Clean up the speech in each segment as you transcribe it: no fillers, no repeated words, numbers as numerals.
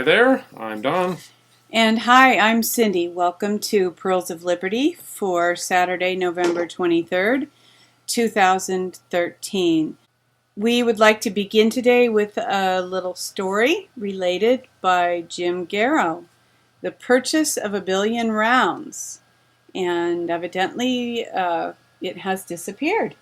there, I'm Don. And hi, I'm Cindy. Welcome to Pearls of Liberty for Saturday, November 23rd, 2013. We would like to begin today with a little story related by Jim Garrow, The Purchase of a Billion Rounds. And evidently, it has disappeared.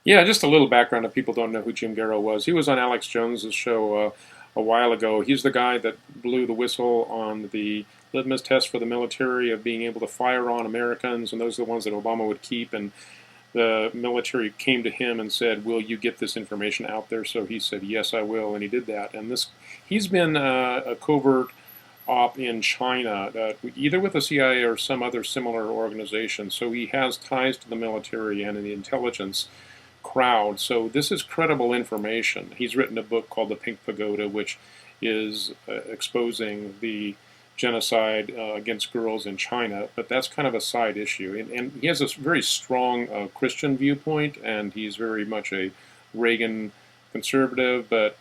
Yeah, just a little background if people don't know who Jim Garrow was. He was on Alex Jones's show a while ago. He's the guy that blew the whistle on the litmus test for the military of being able to fire on Americans, and those are the ones that Obama would keep. And the military came to him and said, "Will you get this information out there?" So he said, "Yes, I will," and he did that. And he's been a covert op in China, either with the CIA or some other similar organization. So he has ties to the military and the intelligence crowd. So this is credible information. He's written a book called The Pink Pagoda, which is exposing the genocide against girls in China, but that's kind of a side issue. And he has a very strong Christian viewpoint, and he's very much a Reagan conservative, but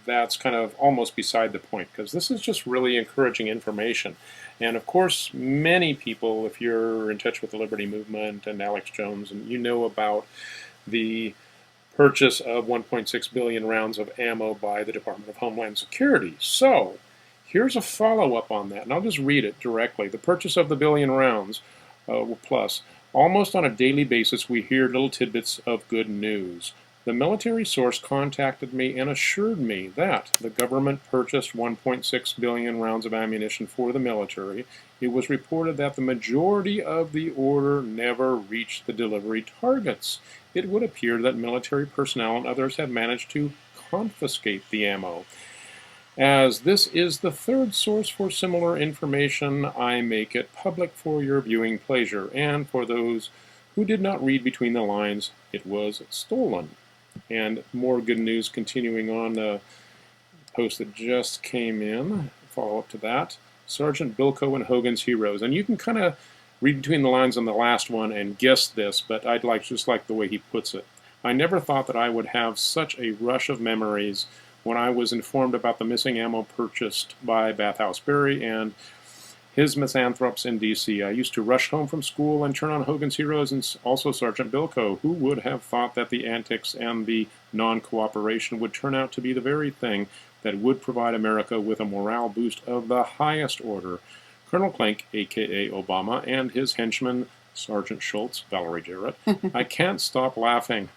that's kind of almost beside the point, because this is just really encouraging information. And of course, many people, if you're in touch with the Liberty Movement and Alex Jones, and you know about the purchase of 1.6 billion rounds of ammo by the Department of Homeland Security. So, here's a follow-up on that, and I'll just read it directly. The purchase of the billion rounds, plus, almost on a daily basis we hear little tidbits of good news. The military source contacted me and assured me that the government purchased 1.6 billion rounds of ammunition for the military. It was reported that the majority of the order never reached the delivery targets. It would appear that military personnel and others have managed to confiscate the ammo. As this is the third source for similar information, I make it public for your viewing pleasure, and for those who did not read between the lines, it was stolen. And more good news continuing on the post that just came in, follow up to that. Sergeant Bilko and Hogan's Heroes. And you can kind of read between the lines on the last one and guess this, but I'd just like the way he puts it. I never thought that I would have such a rush of memories when I was informed about the missing ammo purchased by Bathhouse Berry and his misanthropes in D.C. I used to rush home from school and turn on Hogan's Heroes and also Sergeant Bilko. Who would have thought that the antics and the non-cooperation would turn out to be the very thing that would provide America with a morale boost of the highest order? Colonel Clank, a.k.a. Obama, and his henchman, Sergeant Schultz, Valerie Jarrett. I can't stop laughing.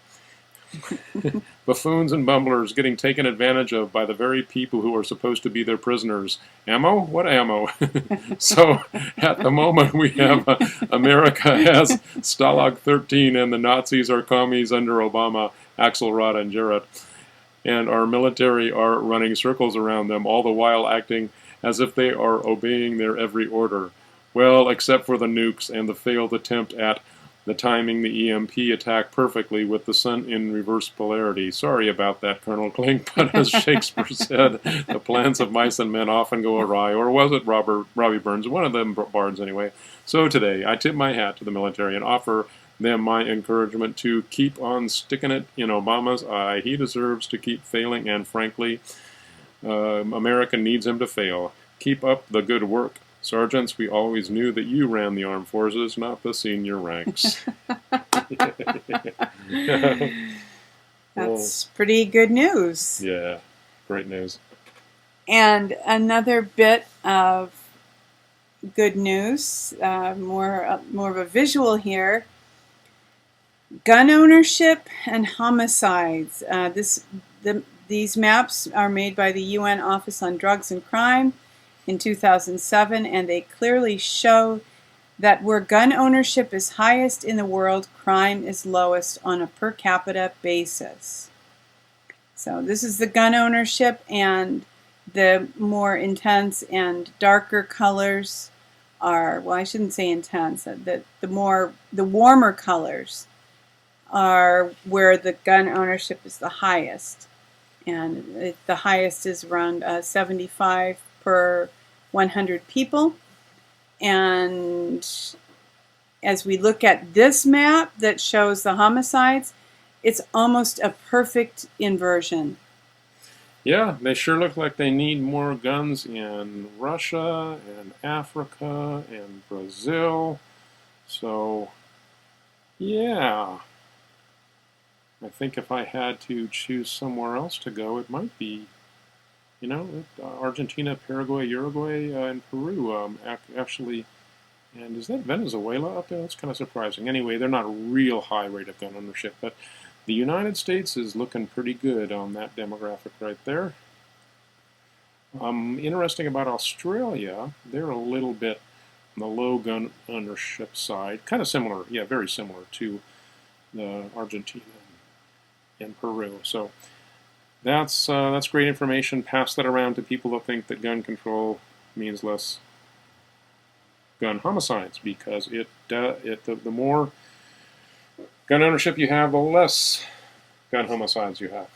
Buffoons and bumblers getting taken advantage of by the very people who are supposed to be their prisoners. Ammo? What ammo? So, at the moment, we have America has Stalag 13, and the Nazis are commies under Obama, Axelrod, and Jarrett. And our military are running circles around them, all the while acting as if they are obeying their every order. Well, except for the nukes and the failed attempt at the timing the EMP attack perfectly with the sun in reverse polarity. Sorry about that, Colonel Klink, but as Shakespeare said, the plans of mice and men often go awry. Or was it Robbie Burns? One of them bards anyway. So today, I tip my hat to the military and offer them my encouragement to keep on sticking it in Obama's eye. He deserves to keep failing, and frankly, America needs him to fail. Keep up the good work. Sergeants, we always knew that you ran the armed forces, not the senior ranks. That's pretty good news. Yeah, great news. And another bit of good news, more of a visual here. Gun ownership and homicides. These maps are made by the UN Office on Drugs and Crime in 2007, and they clearly show that where gun ownership is highest in the world, crime is lowest on a per capita basis. So this is the gun ownership, and the more intense and darker colors are, well, I shouldn't say intense, the warmer colors are where the gun ownership is the highest. And the highest is around 75 per 100 people. And as we look at this map that shows the homicides, it's almost a perfect inversion. Yeah, they sure look like they need more guns in Russia and Africa and Brazil. So, yeah, I think if I had to choose somewhere else to go, it might be, Argentina, Paraguay, Uruguay, and Peru. Actually, and is that Venezuela up there? That's kind of surprising. Anyway, they're not a real high rate of gun ownership, but the United States is looking pretty good on that demographic right there. Interesting about Australia, they're a little bit on the low gun ownership side, kind of similar, yeah, very similar to the Argentina and Peru. So that's great information. Pass that around to people that think that gun control means less gun homicides, because the more gun ownership you have, the less gun homicides you have.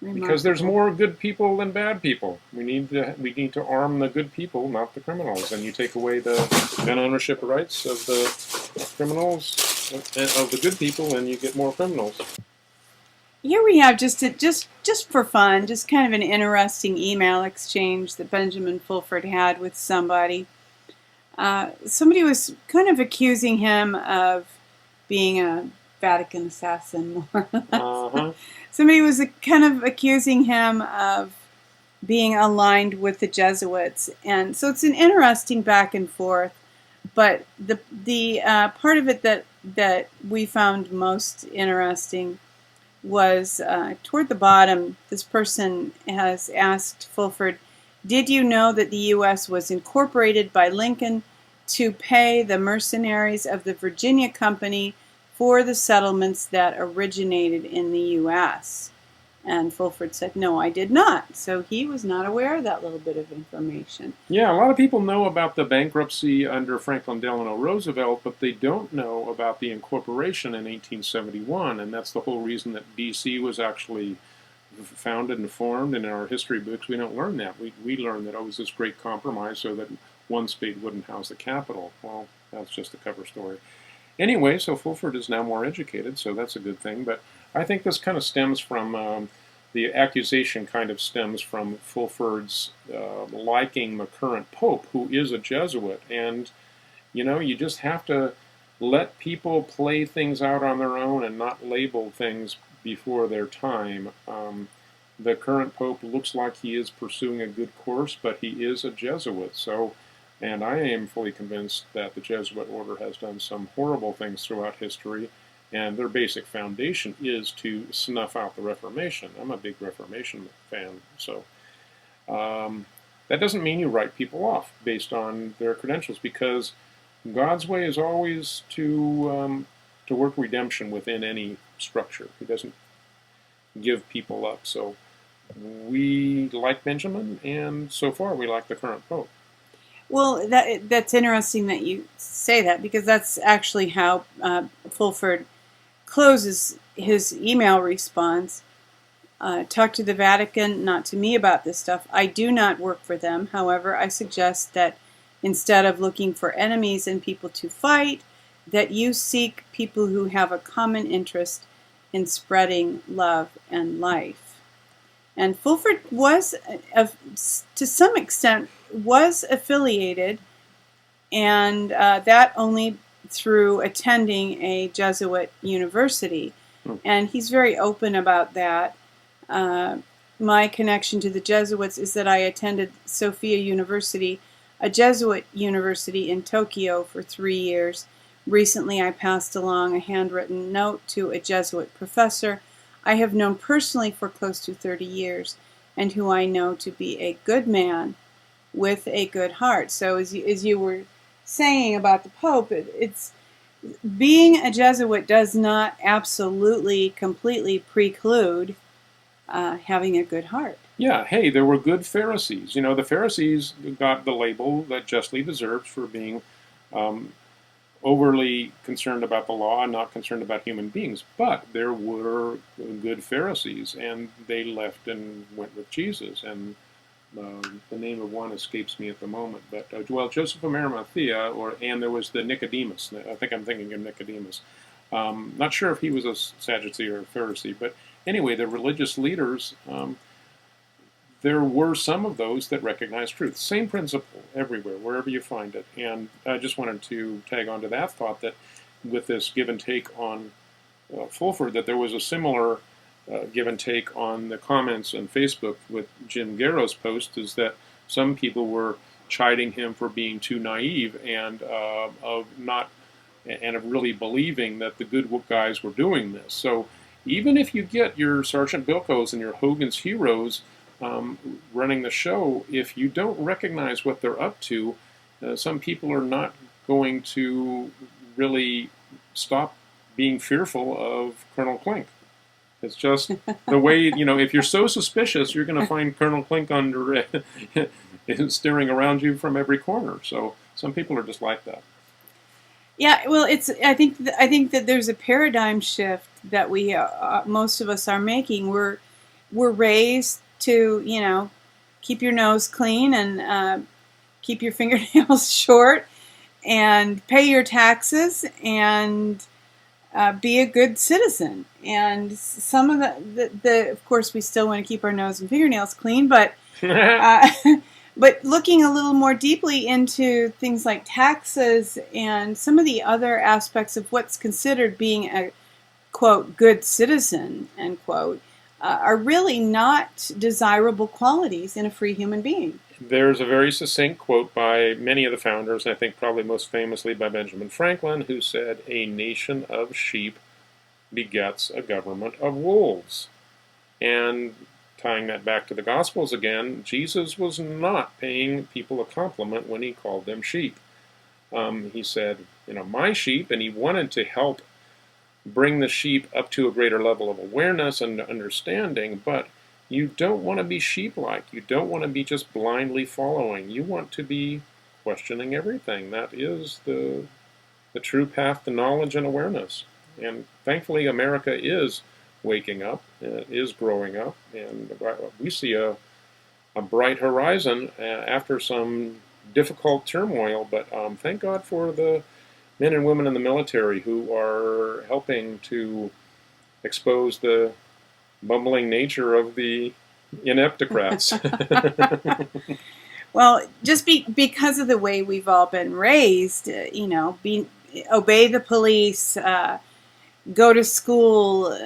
Remarkable. Because there's more good people than bad people. We need to arm the good people, not the criminals. And you take away the gun ownership rights of the criminals, of the good people, and you get more criminals. Here we have just for fun, just kind of an interesting email exchange that Benjamin Fulford had with somebody. Somebody was kind of accusing him of being a Vatican assassin, more or less. Uh-huh. Somebody was kind of accusing him of being aligned with the Jesuits, and so it's an interesting back and forth. But the part of it that we found most interesting was toward the bottom. This person has asked Fulford, "Did you know that the U.S. was incorporated by Lincoln to pay the mercenaries of the Virginia Company for the settlements that originated in the U.S.?" And Fulford said, "No, I did not." So he was not aware of that little bit of information. Yeah, a lot of people know about the bankruptcy under Franklin Delano Roosevelt, but they don't know about the incorporation in 1871, and that's the whole reason that D.C. was actually founded and formed. In our history books, we don't learn that. We learn that it was this great compromise so that one state wouldn't house the capital. Well, that's just a cover story. Anyway, so Fulford is now more educated, so that's a good thing. But I think this kind of stems from the accusation kind of stems from Fulford's liking the current pope, who is a Jesuit. And, you just have to let people play things out on their own and not label things before their time. The current pope looks like he is pursuing a good course, but he is a Jesuit. And I am fully convinced that the Jesuit order has done some horrible things throughout history, and their basic foundation is to snuff out the Reformation. I'm a big Reformation fan, so that doesn't mean you write people off based on their credentials, because God's way is always to work redemption within any structure. He doesn't give people up. So we like Benjamin, and so far we like the current pope. Well, that's interesting that you say that, because that's actually how Fulford closes his email response. Talk to the Vatican, not to me about this stuff. I do not work for them. However, I suggest that instead of looking for enemies and people to fight, that you seek people who have a common interest in spreading love and life. And Fulford was, to some extent, was affiliated, and that only through attending a Jesuit university. And he's very open about that. My connection to the Jesuits is that I attended Sophia University, a Jesuit university in Tokyo, for 3 years. Recently, I passed along a handwritten note to a Jesuit professor I have known personally for close to 30 years, and who I know to be a good man with a good heart. So as you were saying about the Pope, it's being a Jesuit does not absolutely, completely preclude having a good heart. Yeah, hey, there were good Pharisees. The Pharisees got the label that justly deserved for being overly concerned about the law and not concerned about human beings. But there were good Pharisees, and they left and went with Jesus. And the name of one escapes me at the moment. But, Joseph of Arimathea, and there was the Nicodemus. I think I'm thinking of Nicodemus. Not sure if he was a Sadducee or a Pharisee, but anyway, the religious leaders there were some of those that recognized truth. Same principle everywhere, wherever you find it. And I just wanted to tag on to that thought that with this give and take on Fulford, that there was a similar give and take on the comments on Facebook with Jim Garrow's post, is that some people were chiding him for being too naive and of really believing that the good guys were doing this. So even if you get your Sergeant Bilkos and your Hogan's Heroes running the show, if you don't recognize what they're up to, some people are not going to really stop being fearful of Colonel Klink. It's just the way, if you're so suspicious, you're going to find Colonel Klink under staring around you from every corner. So some people are just like that. Yeah, well, I think that there's a paradigm shift that we most of us are making. We're raised to keep your nose clean and keep your fingernails short and pay your taxes and be a good citizen. And some of the of course, we still want to keep our nose and fingernails clean, but but looking a little more deeply into things like taxes and some of the other aspects of what's considered being a, quote, good citizen, end quote, are really not desirable qualities in a free human being. There's a very succinct quote by many of the founders, I think probably most famously by Benjamin Franklin, who said, "A nation of sheep begets a government of wolves." And tying that back to the Gospels again, Jesus was not paying people a compliment when he called them sheep. He said, my sheep, and he wanted to help bring the sheep up to a greater level of awareness and understanding, but you don't want to be sheep-like. You don't want to be just blindly following. You want to be questioning everything. That is the true path to knowledge and awareness. And thankfully, America is waking up, is growing up, and we see a bright horizon after some difficult turmoil. But thank God for the men and women in the military who are helping to expose the bumbling nature of the ineptocrats. Well, just because of the way we've all been raised, obey the police, go to school,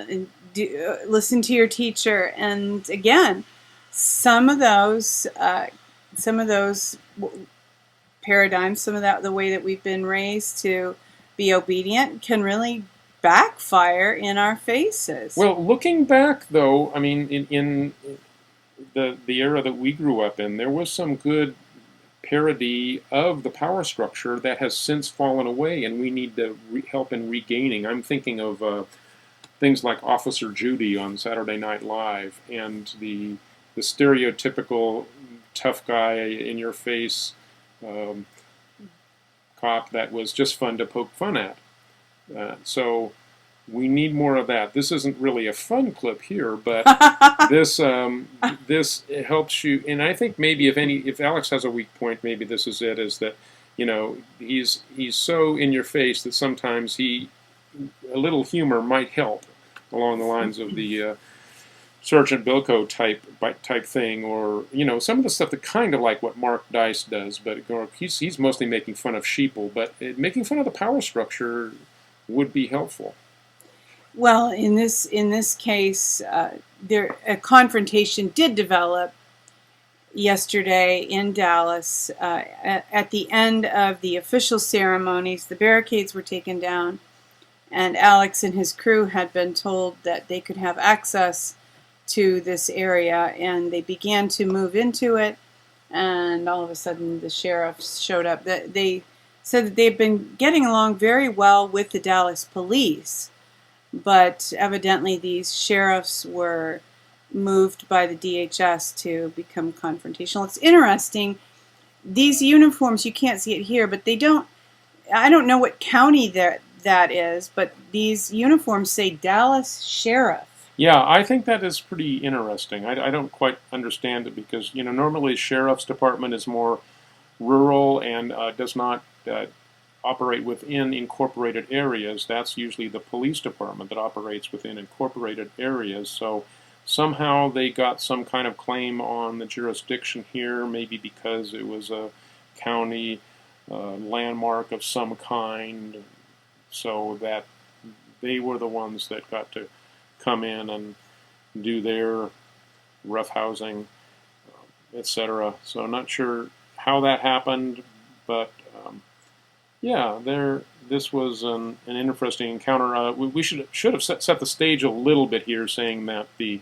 listen to your teacher, and again, some of those paradigms, some of the way that we've been raised to be obedient, can really backfire in our faces. Well, looking back, though, I mean, in the era that we grew up in, there was some good parody of the power structure that has since fallen away, and we need to help in regaining. I'm thinking of things like Officer Judy on Saturday Night Live, and the stereotypical tough guy, in-your-face cop that was just fun to poke fun at. So we need more of that. This isn't really a fun clip here, but this helps you. And I think maybe if Alex has a weak point, maybe this is it. Is that he's so in your face that sometimes a little humor might help along the lines of the Sergeant Bilko type thing, or some of the stuff that kind of like what Mark Dice does, but he's mostly making fun of sheeple, but making fun of the power structure would be helpful. Well, in this case, a confrontation did develop yesterday in Dallas. At the end of the official ceremonies, the barricades were taken down, and Alex and his crew had been told that they could have access to this area, and they began to move into it, and all of a sudden the sheriffs showed up. They said that they've been getting along very well with the Dallas police, but evidently these sheriffs were moved by the DHS to become confrontational. It's interesting. These uniforms, you can't see it here, but I don't know what county that is, but these uniforms say Dallas Sheriff. Yeah, I think that is pretty interesting. I don't quite understand it because, normally sheriff's department is more rural and does not operate within incorporated areas. That's usually the police department that operates within incorporated areas. So Somehow they got some kind of claim on the jurisdiction here, maybe because it was a county landmark of some kind, so that they were the ones that got to come in and do their roughhousing, etc. So I'm not sure how that happened, but yeah, this was an interesting encounter. We should have set the stage a little bit here, saying that the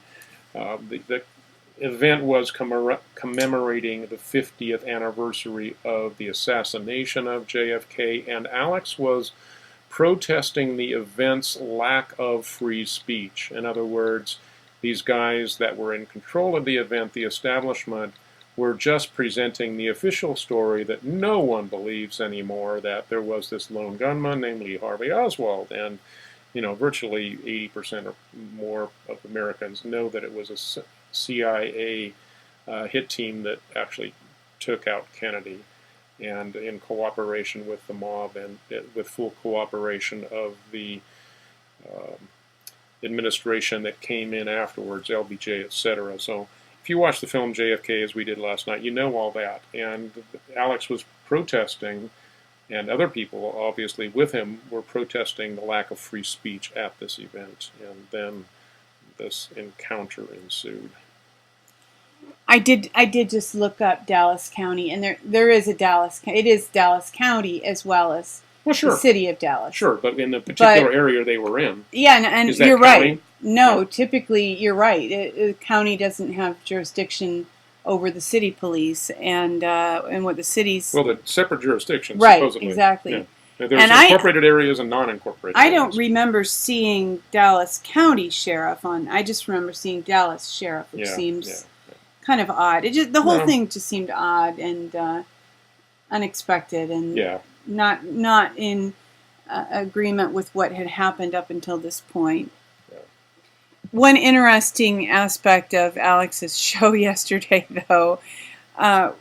event was commemorating the 50th anniversary of the assassination of JFK, and Alex was protesting the event's lack of free speech. In other words, these guys that were in control of the event, the establishment, were just presenting the official story that no one believes anymore, that there was this lone gunman named Lee Harvey Oswald, and virtually 80% or more of Americans know that it was a CIA hit team that actually took out Kennedy, and in cooperation with the mob and with full cooperation of the administration that came in afterwards, LBJ, etc. So if you watch the film JFK, as we did last night, you know all that. And Alex was protesting, and other people, obviously, with him, were protesting the lack of free speech at this event. And then this encounter ensued. I did just look up Dallas County, and there is a Dallas. It is Dallas County as well as the city of Dallas. Sure, but in the particular area they were in. Yeah, and is that you're county? Right. No, typically you're right. The county doesn't have jurisdiction over the city police and what the cities. Well, the separate jurisdictions, right, supposedly. Exactly. Yeah. There's incorporated areas and non-incorporated I areas. don't remember seeing Dallas County Sheriff on. I just remember seing Dallas Sheriff, which seems kind of odd. The whole thing just seemed odd and unexpected, and not in agreement with what had happened up until this point. Yeah. One interesting aspect of Alex's show yesterday, though,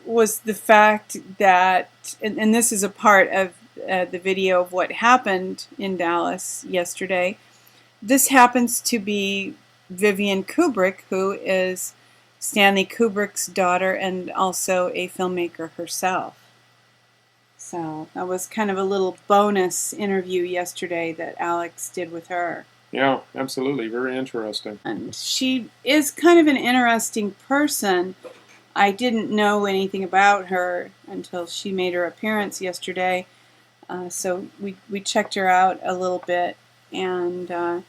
was the fact that, and this is a part of the video of what happened in Dallas yesterday. This happens to be Vivian Kubrick, who is Stanley Kubrick's daughter and also a filmmaker herself. So that was kind of a little bonus interview yesterday that Alex did with her. Yeah, absolutely. Very interesting. And she is kind of an interesting person. I didn't know anything about her until she made her appearance yesterday. So we checked her out a little bit. And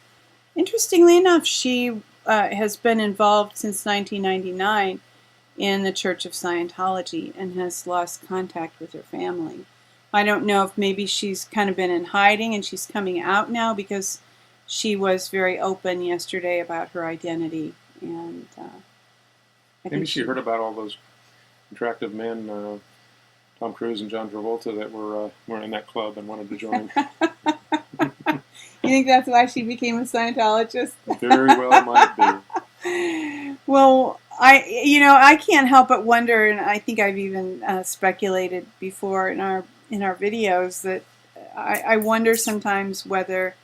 interestingly enough, she has been involved since 1999 in the Church of Scientology and has lost contact with her family. I don't know if maybe she's kind of been in hiding and she's coming out now, because she was very open yesterday about her identity. And maybe she heard about all those attractive men, Tom Cruise and John Travolta, that were in that club and wanted to join. You think that's why she became a Scientologist? Very well might be. Well, I can't help but wonder, and I think I've even speculated before in our videos, that I wonder sometimes whether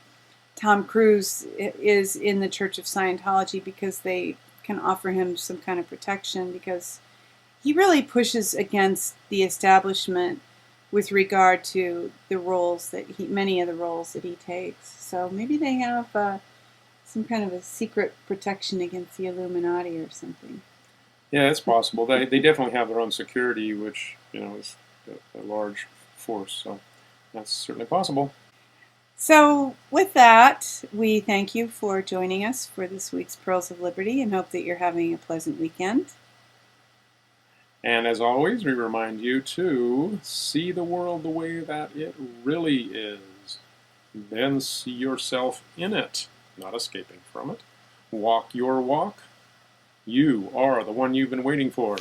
Tom Cruise is in the Church of Scientology because they can offer him some kind of protection, because he really pushes against the establishment with regard to the roles that many of the roles that he takes. So maybe they have some kind of a secret protection against the Illuminati or something. Yeah, it's possible. They definitely have their own security, which is a large force. So that's certainly possible. So with that, we thank you for joining us for this week's Pearls of Liberty and hope that you're having a pleasant weekend. And as always, we remind you to see the world the way that it really is. Then see yourself in it, not escaping from it. Walk your walk. You are the one you've been waiting for.